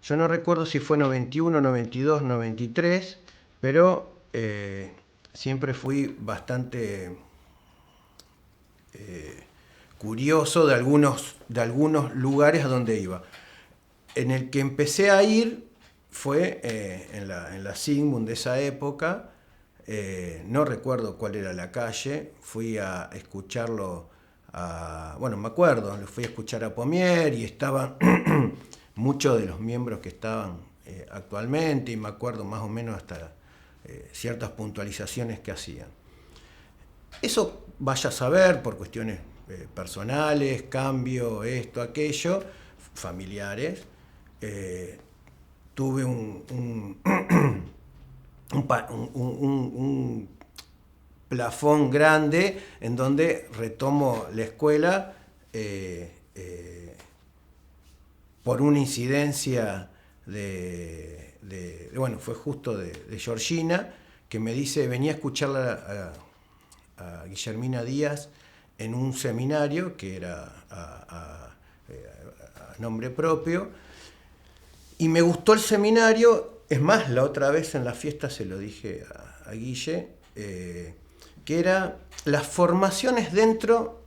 Yo no recuerdo si fue 91, 92, 93, pero siempre fui bastante curioso de algunos lugares a donde iba. En el que empecé a ir fue en la Sigmund de esa época. No recuerdo cuál era la calle. Fui a escucharlo bueno, me acuerdo, lo fui a escuchar a Pomier y estaban muchos de los miembros que estaban actualmente, y me acuerdo más o menos hasta ciertas puntualizaciones que hacían. Eso vaya a saber por cuestiones personales, cambio, esto, aquello, familiares. Tuve un plafón grande en donde retomo la escuela por una incidencia bueno, fue justo de Georgina, que me dice, venía a escucharla a Guillermina Díaz en un seminario que era a nombre propio, y me gustó el seminario. Es más, la otra vez en la fiesta se lo dije a Guille, que era las formaciones dentro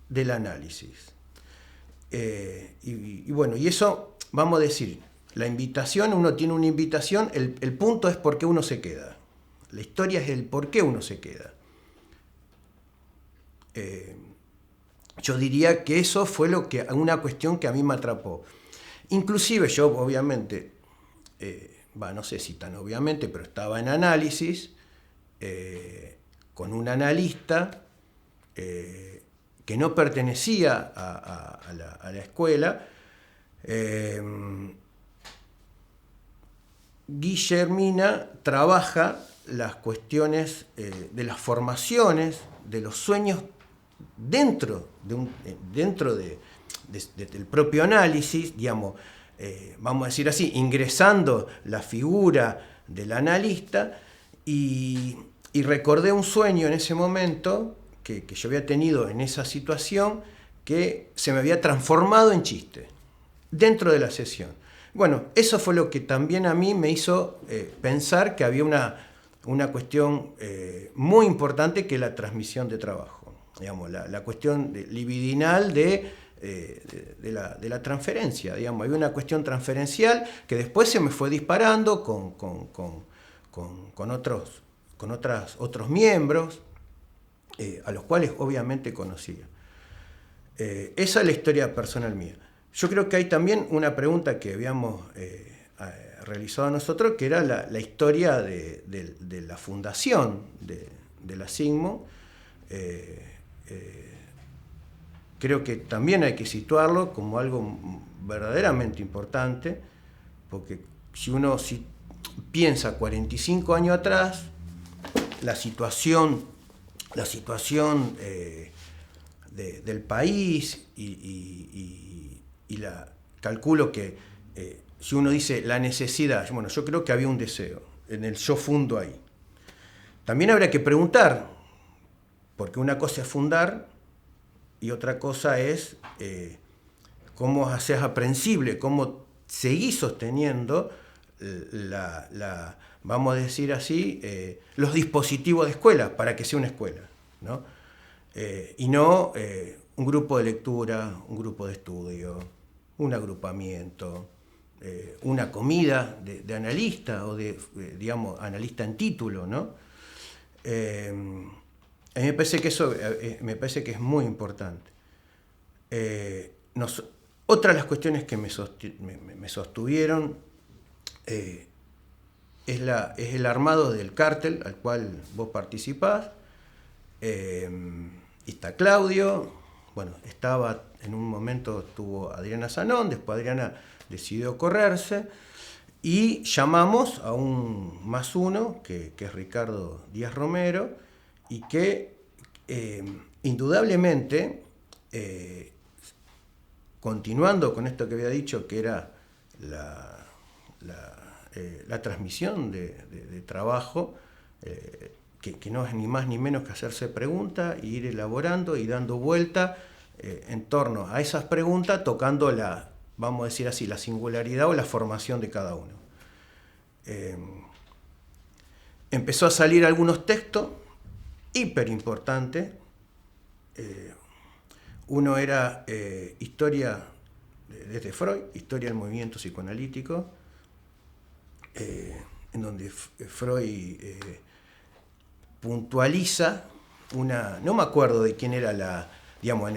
del análisis. Y bueno, y eso, vamos a decir, la invitación, uno tiene una invitación, el punto es por qué uno se queda. La historia es el por qué uno se queda. Yo diría que eso fue una cuestión que a mí me atrapó. Inclusive yo, obviamente, no sé si tan obviamente, pero estaba en análisis con un analista que no pertenecía a la escuela. Guillermina trabaja las cuestiones de las formaciones, de los sueños dentro del propio análisis, digamos, vamos a decir así, ingresando la figura del analista, y recordé un sueño en ese momento que yo había tenido en esa situación, que se me había transformado en chiste dentro de la sesión. Bueno, eso fue lo que también a mí me hizo pensar que había una cuestión muy importante, que es la transmisión de trabajo. Digamos, la cuestión libidinal de la transferencia. Digamos, había una cuestión transferencial que después se me fue disparando con otros miembros, a los cuales obviamente conocía. Esa es la historia personal mía. Yo creo que hay también una pregunta que habíamos realizado nosotros, que era la historia de la fundación de la Sigmund. Creo que también hay que situarlo como algo verdaderamente importante, porque si uno piensa 45 años atrás, la situación del país calculo que si uno dice la necesidad, bueno, yo creo que había un deseo en el yo fundo ahí. También habría que preguntar, porque una cosa es fundar y otra cosa es cómo haces aprensible, cómo seguís sosteniendo vamos a decir así, los dispositivos de escuela para que sea una escuela, ¿no? Y no un grupo de lectura, un grupo de estudio, un agrupamiento, una comida de analista o digamos, analista en título, ¿no? A mí me parece que eso es muy importante. Otra de las cuestiones que me sostuvieron es el armado del cártel al cual vos participás. Está Claudio, bueno, estaba en un momento, estuvo Adriana Zanón, después Adriana decidió correrse, y llamamos a un más uno, que es Ricardo Díaz Romero, y que indudablemente, continuando con esto que había dicho, que era la transmisión de trabajo, que no es ni más ni menos que hacerse preguntas e ir elaborando y dando vuelta en torno a esas preguntas, tocando vamos a decir así, la singularidad o la formación de cada uno. Empezó a salir algunos textos hiper importantes. Uno era historia desde Freud, historia del movimiento psicoanalítico, en donde Freud puntualiza una, no me acuerdo de quién era la, digamos,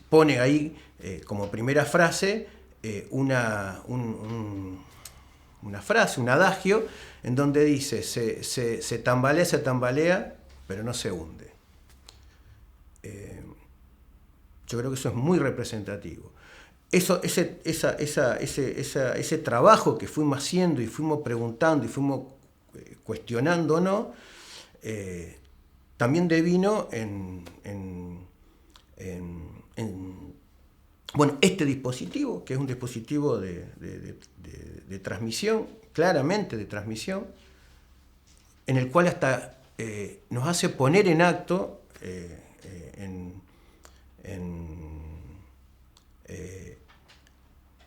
pone ahí como primera frase una frase, un adagio, en donde dice, se tambalea, pero no se hunde. Yo creo que eso es muy representativo. Ese trabajo que fuimos haciendo y fuimos preguntando y fuimos cuestionándonos, también devino bueno, este dispositivo, que es un dispositivo de transmisión, claramente de transmisión, en el cual hasta nos hace poner en acto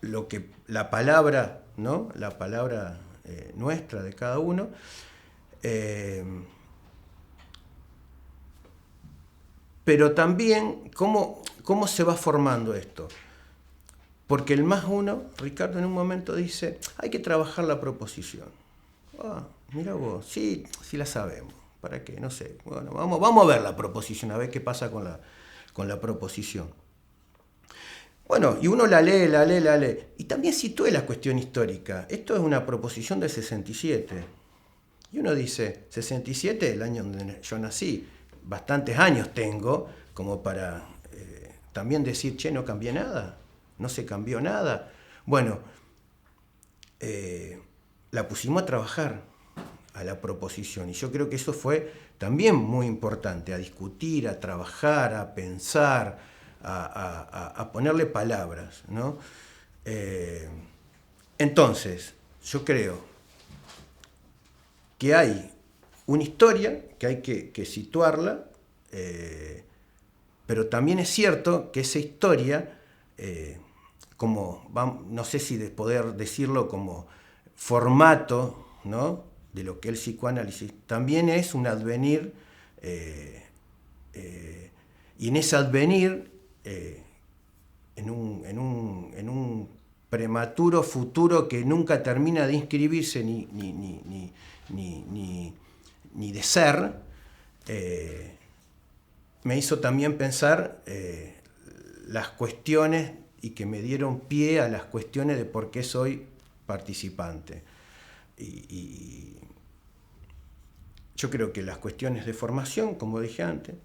lo que la palabra, ¿no? La palabra nuestra de cada uno. Pero también, ¿cómo se va formando esto? Porque el más uno, Ricardo en un momento dice, hay que trabajar la proposición. Ah, mira vos, sí la sabemos. ¿Para qué? No sé. Bueno, vamos a ver la proposición, a ver qué pasa con la proposición. Bueno, y uno la lee. Y también sitúe la cuestión histórica. Esto es una proposición del 67. Y uno dice, 67, el año donde yo nací. Bastantes años tengo como para también decir, che, no cambié nada, no se cambió nada. Bueno, la pusimos a trabajar a la proposición y yo creo que eso fue también muy importante, a discutir, a trabajar, a pensar, a ponerle palabras, ¿no? Entonces, yo creo que hay una historia que hay que situarla, pero también es cierto que esa historia, no sé si de poder decirlo como formato, ¿no?, de lo que es el psicoanálisis, también es un advenir, y en ese advenir, en un prematuro futuro que nunca termina de inscribirse ni de ser, me hizo también pensar las cuestiones y que me dieron pie a las cuestiones de por qué soy participante. Y yo creo que las cuestiones de formación, como dije antes,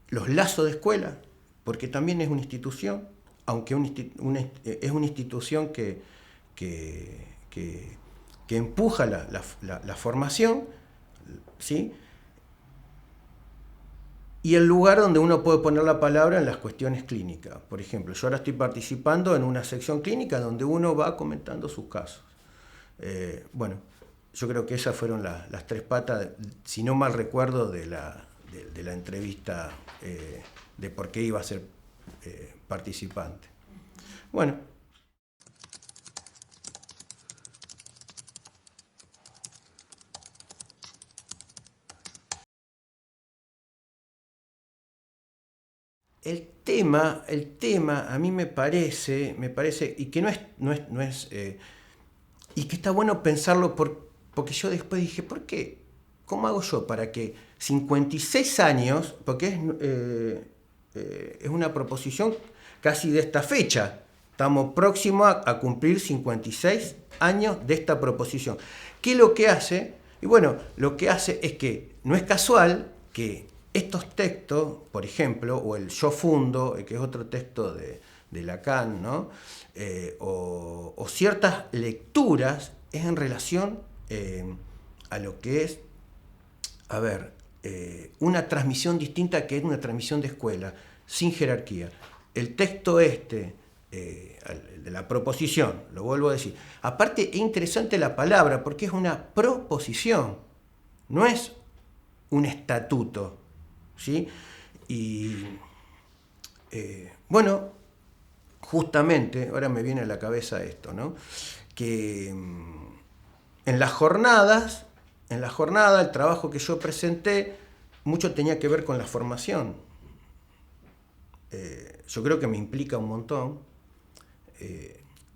los lazos de escuela, porque también es una institución, aunque es una institución que empuja la formación, ¿sí? Y el lugar donde uno puede poner la palabra en las cuestiones clínicas. Por ejemplo, yo ahora estoy participando en una sección clínica donde uno va comentando sus casos. Bueno, yo creo que esas fueron las tres patas, si no mal recuerdo, de la entrevista de por qué iba a ser participante. Bueno. El tema a mí me parece, y que no es y que está bueno pensarlo porque yo después dije, ¿por qué? ¿Cómo hago yo para que 56 años, porque es una proposición casi de esta fecha, estamos próximos a cumplir 56 años de esta proposición? ¿Qué es lo que hace? Y bueno, lo que hace es que no es casual que estos textos, por ejemplo, o el Yo Fundo, que es otro texto de Lacan, ¿no?, o ciertas lecturas, es en relación a lo que es, una transmisión distinta, que es una transmisión de escuela, sin jerarquía. El texto de la proposición, lo vuelvo a decir. Aparte, es interesante la palabra, porque es una proposición, no es un estatuto, ¿sí? Y bueno, justamente, ahora me viene a la cabeza esto, ¿no? Que en las jornadas, el trabajo que yo presenté, mucho tenía que ver con la formación. Yo creo que me implica un montón.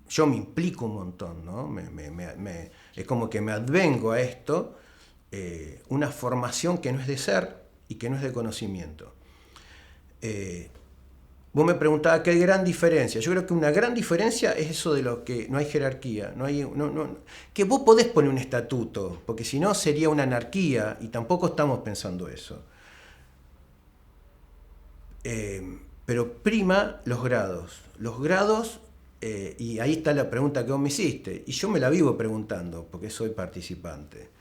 Yo me implico un montón, ¿no? Es como que me advengo a esto, una formación que no es de ser y que no es de conocimiento. Vos me preguntabas qué gran diferencia. Yo creo que una gran diferencia es eso de lo que no hay jerarquía. Que vos podés poner un estatuto, porque si no sería una anarquía, y tampoco estamos pensando eso. Pero prima los grados. Los grados, y ahí está la pregunta que vos me hiciste, y yo me la vivo preguntando, porque soy participante.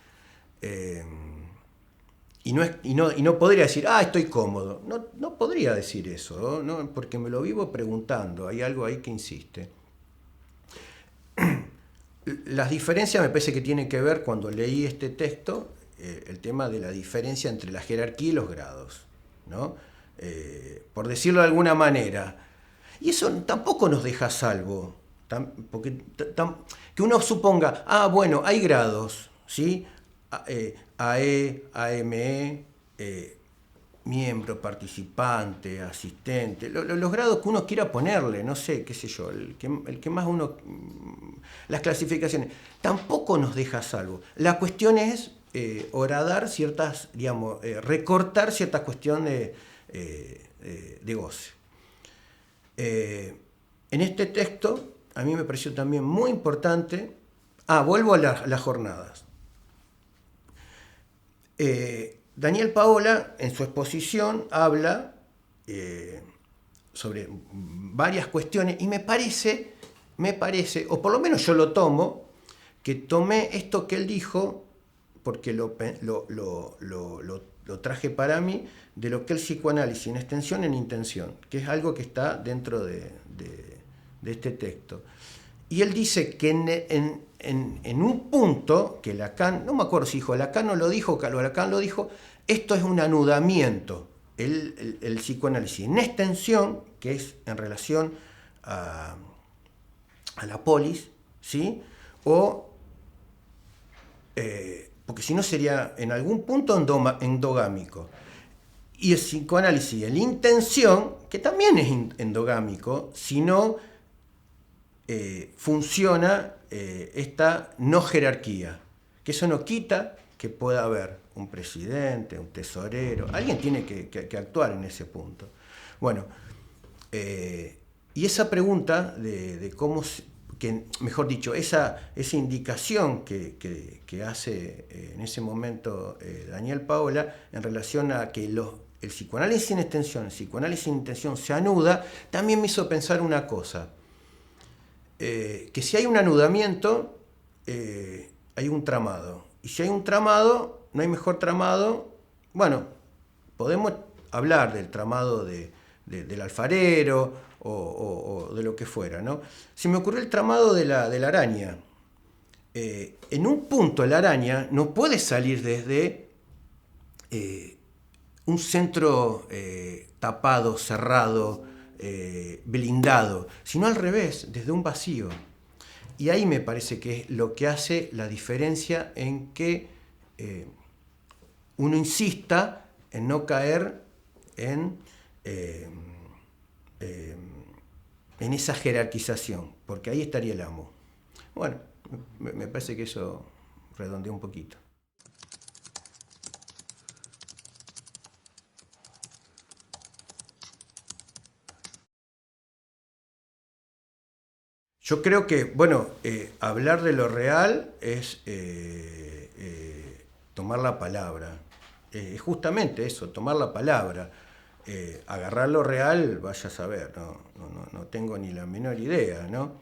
Y no podría decir, estoy cómodo. No podría decir eso, ¿no? Porque me lo vivo preguntando. Hay algo ahí que insiste. Las diferencias me parece que tienen que ver, cuando leí este texto, el tema de la diferencia entre la jerarquía y los grados, ¿no? Por decirlo de alguna manera. Y eso tampoco nos deja a salvo. Porque que uno suponga, bueno, hay grados, ¿sí? AE, AME, miembro, participante, asistente, los grados que uno quiera ponerle, no sé, qué sé yo, el que más uno... Las clasificaciones, tampoco nos deja a salvo. La cuestión es horadar ciertas, digamos, recortar ciertas cuestiones de goce. En este texto, a mí me pareció también muy importante... vuelvo a las jornadas. Daniel Paola, en su exposición, habla sobre varias cuestiones, y me parece, o por lo menos yo lo tomo, que tomé esto que él dijo, porque lo traje para mí, de lo que es el psicoanálisis en extensión en intención, que es algo que está dentro de este texto. Y él dice que en un punto, que Lacan, no me acuerdo si dijo, Lacan no lo dijo, Lacan lo dijo, esto es un anudamiento, el psicoanálisis en extensión, que es en relación a la polis, ¿sí? Porque si no sería en algún punto endogámico. Y el psicoanálisis en intención, que también es endogámico, si no funciona esta no jerarquía, que eso no quita que pueda haber un presidente, un tesorero, alguien tiene que actuar en ese punto. Bueno, y esa pregunta de cómo, mejor dicho, esa indicación que hace en ese momento Daniel Paola en relación a que el psicoanálisis en extensión, el psicoanálisis en intención se anuda, también me hizo pensar una cosa. Que si hay un anudamiento, hay un tramado. Y si hay un tramado, no hay mejor tramado. Bueno, podemos hablar del tramado del alfarero o de lo que fuera, ¿no? Se me ocurrió el tramado de la araña. En un punto la araña no puede salir desde un centro tapado, cerrado, blindado, sino al revés, desde un vacío. Y ahí me parece que es lo que hace la diferencia en que uno insista en no caer en esa jerarquización, porque ahí estaría el amo. Bueno, me parece que eso redondea un poquito. Yo creo que, bueno, hablar de lo real es tomar la palabra. Es justamente eso, tomar la palabra. Agarrar lo real, vaya a saber, no tengo ni la menor idea, ¿no?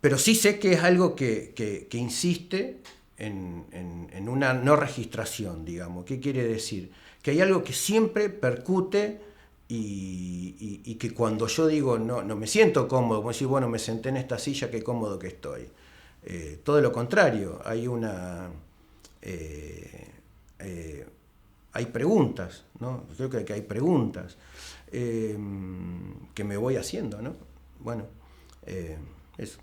Pero sí sé que es algo que insiste en una no registración, digamos. ¿Qué quiere decir? Que hay algo que siempre percute y que cuando yo digo no me siento cómodo, como decir, bueno, me senté en esta silla, qué cómodo que estoy. Todo lo contrario, hay una hay preguntas, ¿no? Creo que hay preguntas que me voy haciendo, ¿no? Bueno, eso.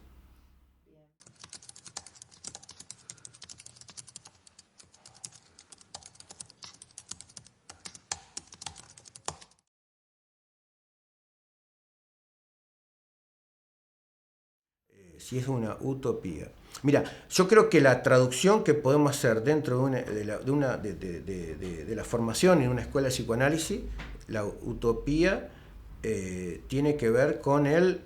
Si es una utopía. Mira, yo creo que la traducción que podemos hacer dentro de la formación en una escuela de psicoanálisis, la utopía tiene que ver con el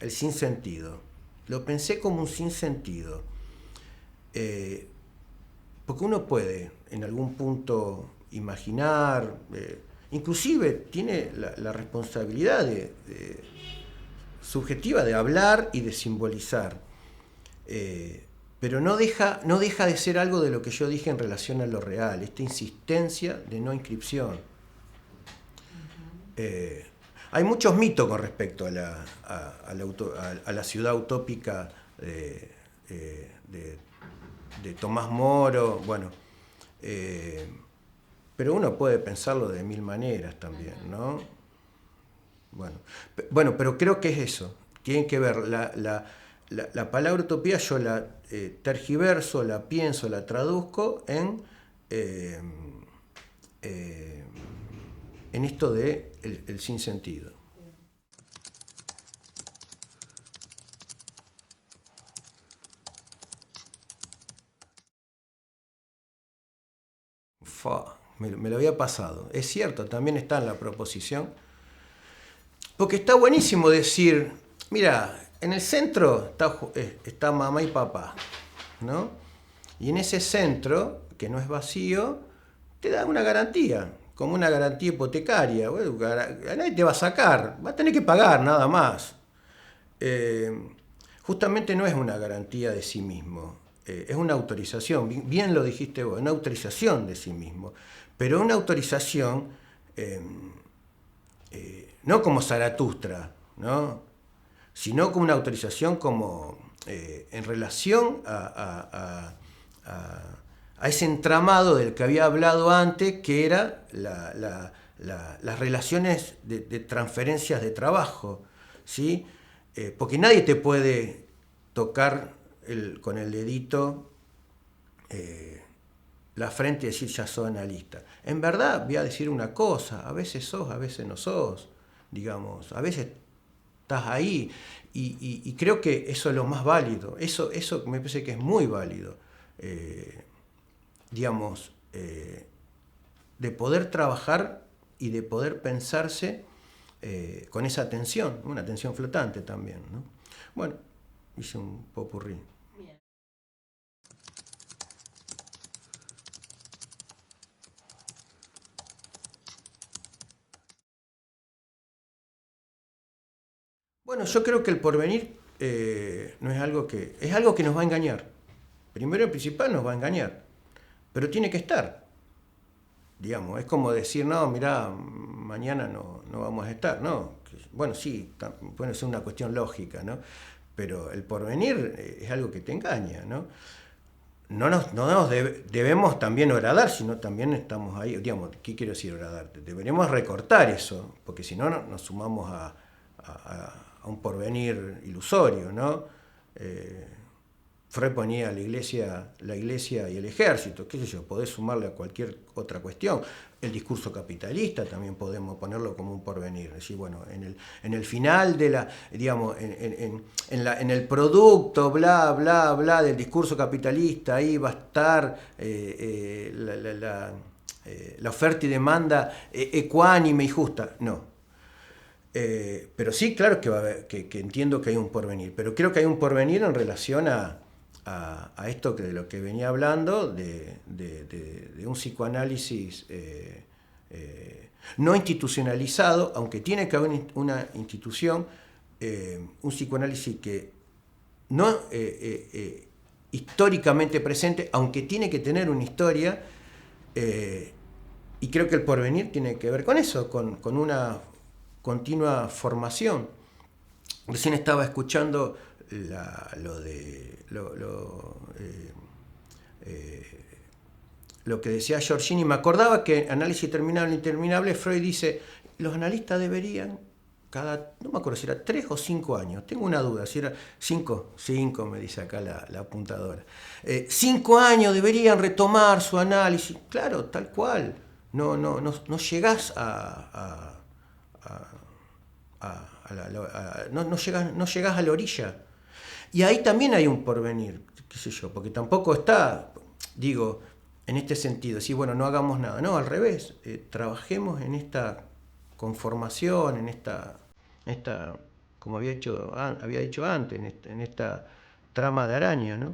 sinsentido. Lo pensé como un sinsentido. Porque uno puede en algún punto imaginar, inclusive tiene la responsabilidad subjetiva de hablar y de simbolizar, pero no deja de ser algo de lo que yo dije en relación a lo real, esta insistencia de no inscripción. Hay muchos mitos con respecto a la ciudad utópica de Tomás Moro, bueno, pero uno puede pensarlo de mil maneras también, ¿no? Bueno, pero creo que es eso. Tienen que ver la palabra utopía, yo la tergiverso, la pienso, la traduzco en esto de el sinsentido. Me lo había pasado. Es cierto, también está en la proposición. Porque está buenísimo decir, mira, en el centro está mamá y papá, ¿no? Y en ese centro, que no es vacío, te da una garantía, como una garantía hipotecaria. Bueno, nadie te va a sacar, va a tener que pagar nada más. Justamente no es una garantía de sí mismo, es una autorización, bien lo dijiste vos, una autorización de sí mismo, pero una autorización no como Zaratustra, ¿no? Sino como una autorización como en relación a ese entramado del que había hablado antes, que era las relaciones de transferencias de trabajo, ¿sí? Porque nadie te puede tocar con el dedito la frente y decir ya sos analista. En verdad, voy a decir una cosa, a veces sos, a veces no sos, digamos, a veces estás ahí y creo que eso es lo más válido, eso me parece que es muy válido, digamos, de poder trabajar y de poder pensarse con esa atención, una atención flotante también, ¿no? Bueno, hice un popurrí. Bueno, yo creo que el porvenir no es algo que... Es algo que nos va a engañar. Primero y principal nos va a engañar. Pero tiene que estar. Digamos, es como decir, no, mirá, mañana no vamos a estar. No, bueno, sí, puede ser una cuestión lógica, ¿no? Pero el porvenir es algo que te engaña, ¿no? No nos debemos también horadar, sino también estamos ahí, digamos, ¿qué quiero decir horadar? Deberemos recortar eso, porque si no nos sumamos a un porvenir ilusorio, ¿no? Freud ponía la iglesia y el ejército, qué sé yo, podés sumarle a cualquier otra cuestión. El discurso capitalista también podemos ponerlo como un porvenir. Es decir, bueno, en el final de la, digamos, en el producto, bla, bla, bla, del discurso capitalista, ahí va a estar la oferta y demanda ecuánime y justa. No. Pero sí, claro que, va a haber, que entiendo que hay un porvenir, pero creo que hay un porvenir en relación a esto de lo que venía hablando, de un psicoanálisis no institucionalizado, aunque tiene que haber una institución, un psicoanálisis que no históricamente presente, aunque tiene que tener una historia, y creo que el porvenir tiene que ver con eso, con una continua formación. Recién estaba escuchando lo que decía Giorgini, me acordaba que análisis terminable e interminable, Freud dice, los analistas deberían no me acuerdo si era 3 o 5 años, tengo una duda, si era 5, me dice acá la apuntadora. 5 años deberían retomar su análisis, claro, tal cual, no llegás no llegás a la orilla. Y ahí también hay un porvenir, qué sé yo, porque tampoco está, digo, en este sentido, sí, bueno, no hagamos nada, no, al revés, trabajemos en esta conformación, en esta como había dicho antes, en esta trama de araña, ¿no?